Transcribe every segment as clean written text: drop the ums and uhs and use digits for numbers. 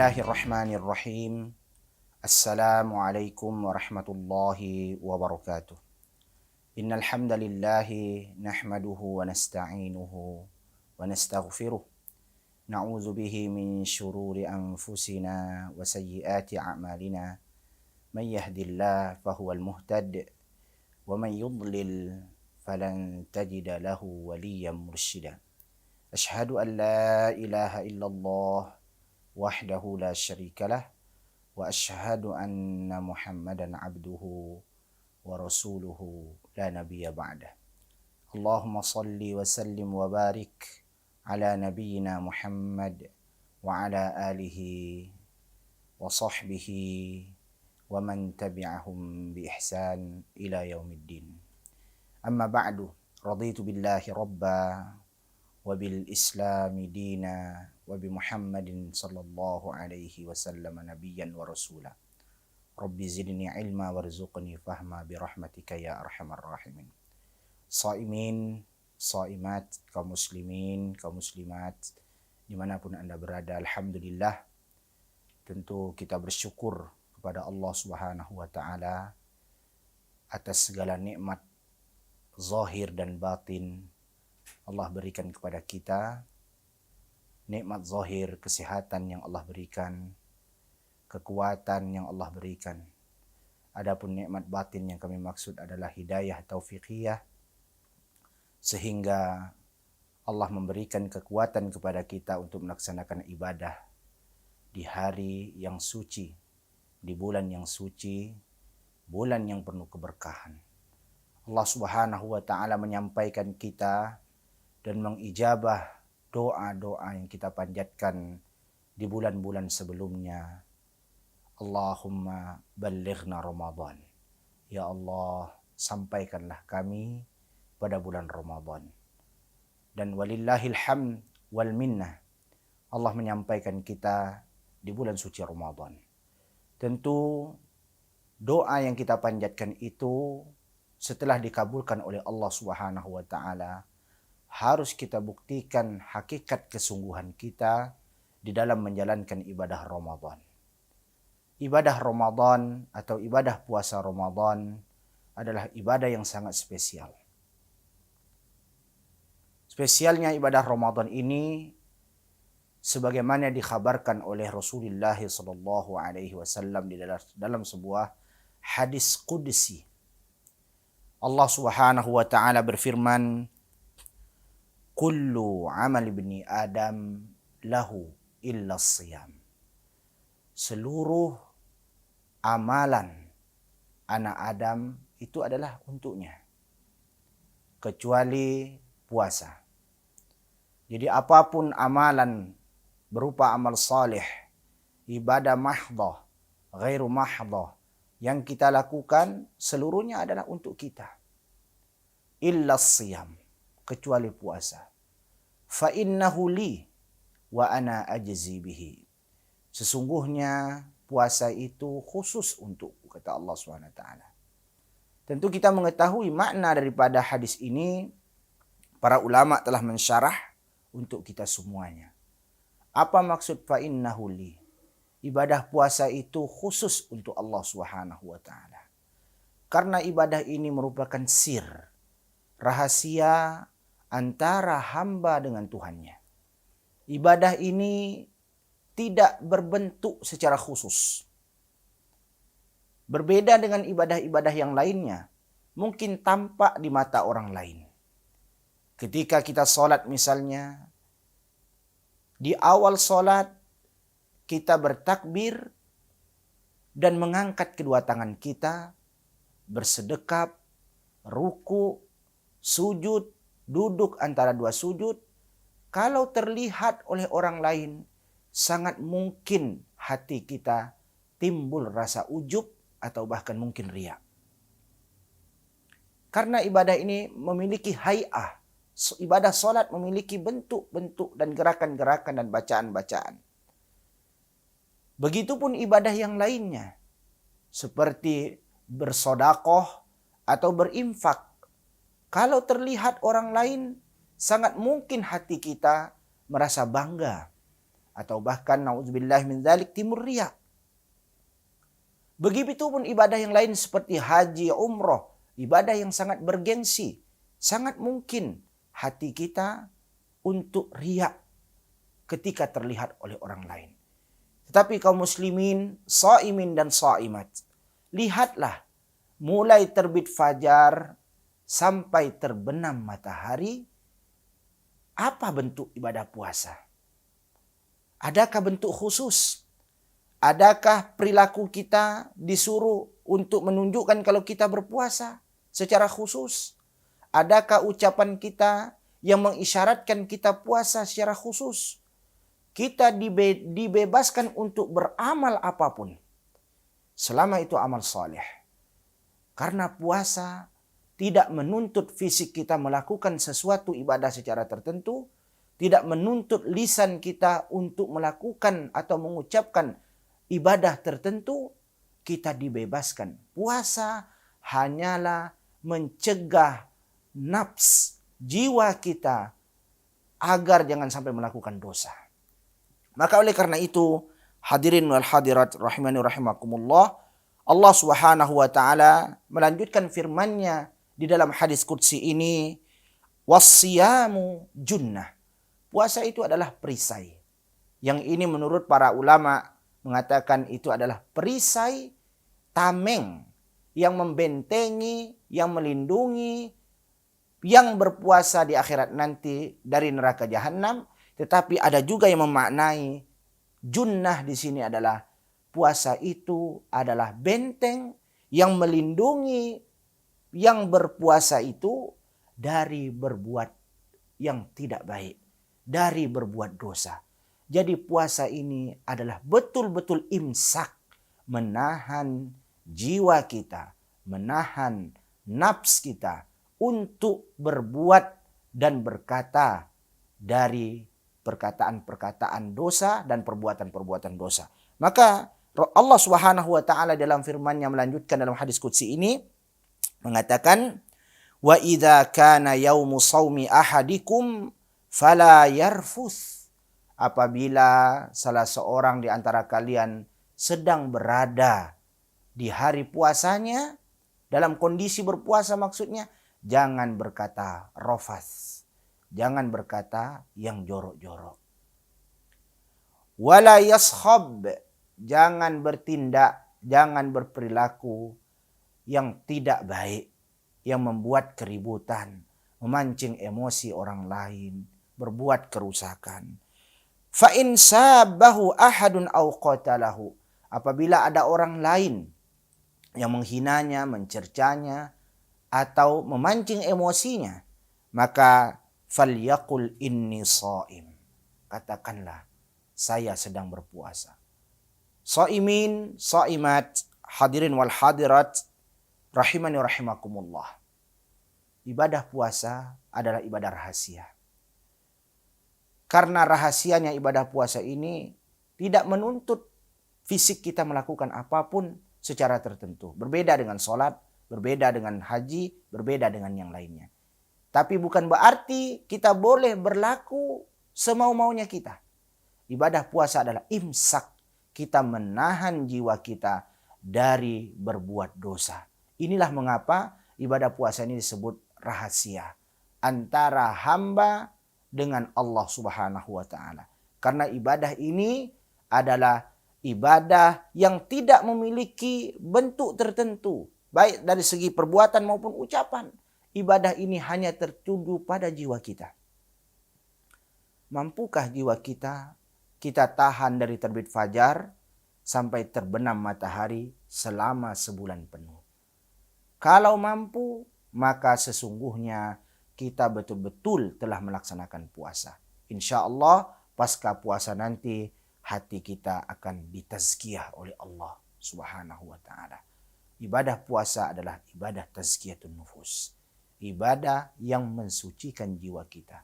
Bismillahirrahmanirrahim. Assalamualaikum warahmatullahi wabarakatuh. Innal hamdalillahi nahmaduhu wa nasta'inuhu wa nastaghfiruh. Na'udzu bihi min syururi anfusina wa sayyiati a'malina. Man yahdihillahu fahuwal muhtad wa man yudlil falan tajida lahu waliyyan mursyida. Asyhadu an la ilaha illallah wahdahu la syarikalah wa asyhadu anna Muhammadan abduhu wa rasuluhu la nabiyya ba'dah. Allahumma salli wa sallim wa barik ala nabiyyina Muhammad wa ala alihi wa sahbihi wa man tabi'ahum bi ihsan ila yaumiddin. Amma ba'du, raditu billahi rabba wa bil islami dina wa bi Muhammadin sallallahu alaihi wasallam nabiyyan wa rasula. Rabbi zidni ilma warzuqni fahma bi rahmatika ya arhamar rahimin. Shaimin, shaimat, kaum muslimin, kaum muslimat dimanapun Anda berada, alhamdulillah tentu kita bersyukur kepada Allah Subhanahu wa taala atas segala nikmat zahir dan batin Allah berikan kepada kita. Nikmat zahir, kesehatan yang Allah berikan, kekuatan yang Allah berikan. Adapun nikmat batin yang kami maksud adalah hidayah taufiqiyah, sehingga Allah memberikan kekuatan kepada kita untuk melaksanakan ibadah di hari yang suci, di bulan yang suci, bulan yang penuh keberkahan. Allah Subhanahu wa taala menyampaikan kita dan mengijabah doa-doa yang kita panjatkan di bulan-bulan sebelumnya. Allahumma ballighna Ramadan. Ya Allah, sampaikanlah kami pada bulan Ramadan. Dan walillahil hamd wal minnah. Allah menyampaikan kita di bulan suci Ramadan. Tentu doa yang kita panjatkan itu setelah dikabulkan oleh Allah Subhanahu wa taala, harus kita buktikan hakikat kesungguhan kita di dalam menjalankan ibadah Ramadan. Ibadah Ramadan atau ibadah puasa Ramadan adalah ibadah yang sangat spesial. Spesialnya ibadah Ramadan ini sebagaimana dikhabarkan oleh Rasulullah sallallahu alaihi wasallam di dalam sebuah hadis qudsi. Allah Subhanahu wa taala berfirman, kullu amal ibni Adam lahu illa siyam. Seluruh amalan anak Adam itu adalah untuknya, kecuali puasa. Jadi apapun amalan berupa amal saleh, ibadah mahdhah, ghairu mahdhah yang kita lakukan seluruhnya adalah untuk kita. Illa siyam, kecuali puasa. Fa innahu li wa ana ajzi bihi. Sesungguhnya puasa itu khusus untukku, kata Allah SWT. Tentu kita mengetahui makna daripada hadis ini, para ulama telah mensyarah untuk kita semuanya. Apa maksud fa innahu li? Ibadah puasa itu khusus untuk Allah SWT. Karena ibadah ini merupakan sir, rahasia antara hamba dengan Tuhannya. Ibadah ini tidak berbentuk secara khusus. Berbeda dengan ibadah-ibadah yang lainnya. Mungkin tampak di mata orang lain. Ketika kita sholat misalnya, di awal sholat kita bertakbir dan mengangkat kedua tangan kita, bersedekap, ruku, sujud, duduk antara dua sujud. Kalau terlihat oleh orang lain, sangat mungkin hati kita timbul rasa ujub atau bahkan mungkin riya. Karena ibadah ini memiliki hay'ah. Ibadah solat memiliki bentuk-bentuk dan gerakan-gerakan dan bacaan-bacaan. Begitupun ibadah yang lainnya. Seperti bersodakoh atau berinfak. Kalau terlihat orang lain, sangat mungkin hati kita merasa bangga atau bahkan naudzubillah min dzalik timur riya. Begitu pun ibadah yang lain seperti haji, umroh, ibadah yang sangat bergengsi. Sangat mungkin hati kita untuk riya ketika terlihat oleh orang lain. Tetapi kaum muslimin, shaimin dan shaimat, lihatlah mulai terbit fajar sampai terbenam matahari, apa bentuk ibadah puasa? Adakah bentuk khusus? Adakah perilaku kita disuruh untuk menunjukkan kalau kita berpuasa secara khusus? Adakah ucapan kita yang mengisyaratkan kita puasa secara khusus? Kita dibebaskan untuk beramal apapun, selama itu amal saleh. Karena puasa tidak menuntut fisik kita melakukan sesuatu ibadah secara tertentu, tidak menuntut lisan kita untuk melakukan atau mengucapkan ibadah tertentu, kita dibebaskan. Puasa hanyalah mencegah nafs jiwa kita agar jangan sampai melakukan dosa. Maka oleh karena itu, hadirin wal hadirat rahimani rahimakumullah, Allah Subhanahu wa taala melanjutkan firman-Nya di dalam hadis qudsi ini, "Wassiyamu junnah." Puasa itu adalah perisai. Yang ini menurut para ulama mengatakan itu adalah perisai tameng yang membentengi, yang melindungi yang berpuasa di akhirat nanti dari neraka jahanam. Tetapi ada juga yang memaknai junnah di sini adalah puasa itu adalah benteng yang melindungi yang berpuasa itu dari berbuat yang tidak baik, dari berbuat dosa. Jadi puasa ini adalah betul-betul imsak, menahan jiwa kita, menahan nafs kita untuk berbuat dan berkata dari perkataan-perkataan dosa dan perbuatan-perbuatan dosa. Maka Allah Subhanahu wa taala dalam firman-Nya melanjutkan dalam hadis qudsi ini mengatakan, "Wa idza kana yaumu shaumi ahadikum fala yarfuth." Apabila salah seorang di antara kalian sedang berada di hari puasanya, dalam kondisi berpuasa maksudnya, jangan berkata rofas, jangan berkata yang jorok-jorok. Wala yashab, jangan bertindak, jangan berperilaku yang tidak baik, yang membuat keributan, memancing emosi orang lain, berbuat kerusakan. Fa in sabahu ahadun aw qatalahu, apabila ada orang lain yang menghinanya, mencercanya atau memancing emosinya, maka falyaqul inni shaim, katakanlah saya sedang berpuasa. Shaimin, shaimat, hadirin wal hadirat rahimani rahimakumullah. Ibadah puasa adalah ibadah rahasia. Karena rahasianya ibadah puasa ini tidak menuntut fisik kita melakukan apapun secara tertentu. Berbeda dengan sholat, berbeda dengan haji, berbeda dengan yang lainnya. Tapi bukan berarti kita boleh berlaku semau-maunya kita. Ibadah puasa adalah imsak. Kita menahan jiwa kita dari berbuat dosa. Inilah mengapa ibadah puasa ini disebut rahasia antara hamba dengan Allah Subhanahu wa taala. Karena ibadah ini adalah ibadah yang tidak memiliki bentuk tertentu, baik dari segi perbuatan maupun ucapan. Ibadah ini hanya tertuju pada jiwa kita. Mampukah jiwa kita tahan dari terbit fajar sampai terbenam matahari selama sebulan penuh? Kalau mampu, maka sesungguhnya kita betul-betul telah melaksanakan puasa. Insya Allah pasca puasa nanti hati kita akan ditazkiyah oleh Allah Subhanahu wa ta'ala. Ibadah puasa adalah ibadah tazkiyatun nufus. Ibadah yang mensucikan jiwa kita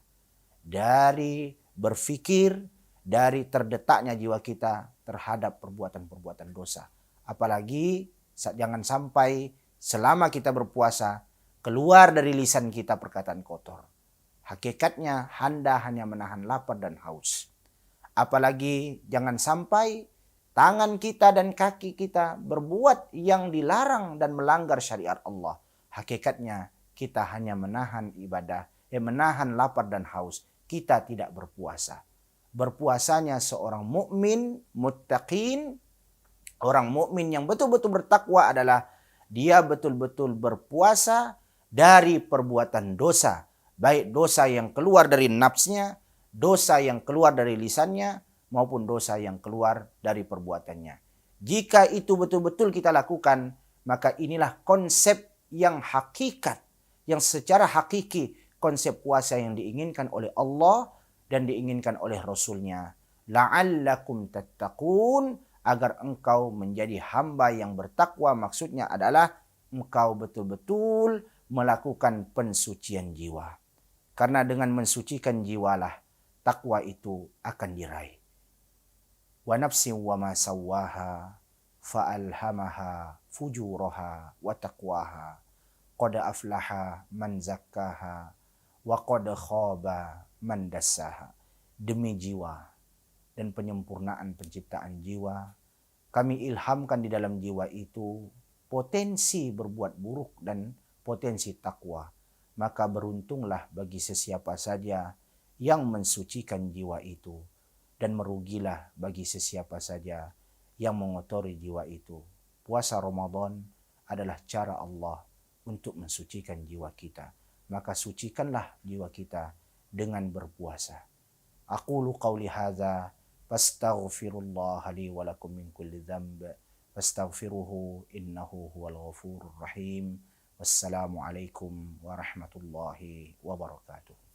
dari berpikir, dari terdetaknya jiwa kita terhadap perbuatan-perbuatan dosa. Apalagi jangan sampai selama kita berpuasa keluar dari lisan kita perkataan kotor. Hakikatnya Anda hanya menahan lapar dan haus. Apalagi jangan sampai tangan kita dan kaki kita berbuat yang dilarang dan melanggar syariat Allah. Hakikatnya kita hanya menahan ibadah, menahan lapar dan haus. Kita tidak berpuasa. Berpuasanya seorang mukmin muttaqin, orang mukmin yang betul-betul bertakwa adalah dia betul-betul berpuasa dari perbuatan dosa, baik dosa yang keluar dari nafsnya, dosa yang keluar dari lisannya, maupun dosa yang keluar dari perbuatannya. Jika itu betul-betul kita lakukan, maka inilah konsep yang hakikat, yang secara hakiki konsep puasa yang diinginkan oleh Allah dan diinginkan oleh Rasulnya. La'allakum tattaqun, agar engkau menjadi hamba yang bertakwa. Maksudnya adalah engkau betul-betul melakukan pensucian jiwa. Karena dengan mensucikan jiwalah takwa itu akan diraih. Wa nafsin wa ma sawwaha fa'alhamaha fujuraha wa taqwaha. Qad aflaha man zakkaha wa qad khaba man dassaha. Demi jiwa dan penyempurnaan penciptaan jiwa, kami ilhamkan di dalam jiwa itu potensi berbuat buruk dan potensi takwa. Maka beruntunglah bagi sesiapa saja yang mensucikan jiwa itu, dan merugilah bagi sesiapa saja yang mengotori jiwa itu. Puasa Ramadan adalah cara Allah untuk mensucikan jiwa kita. Maka sucikanlah jiwa kita dengan berpuasa. Aqulu qawli hadza fastaghfirullah li wa lakum min kulli dhanb fastaghfiruhu innahu huwal ghafurur rahim. Wassalamu alaikum warahmatullahi wabarakatuh.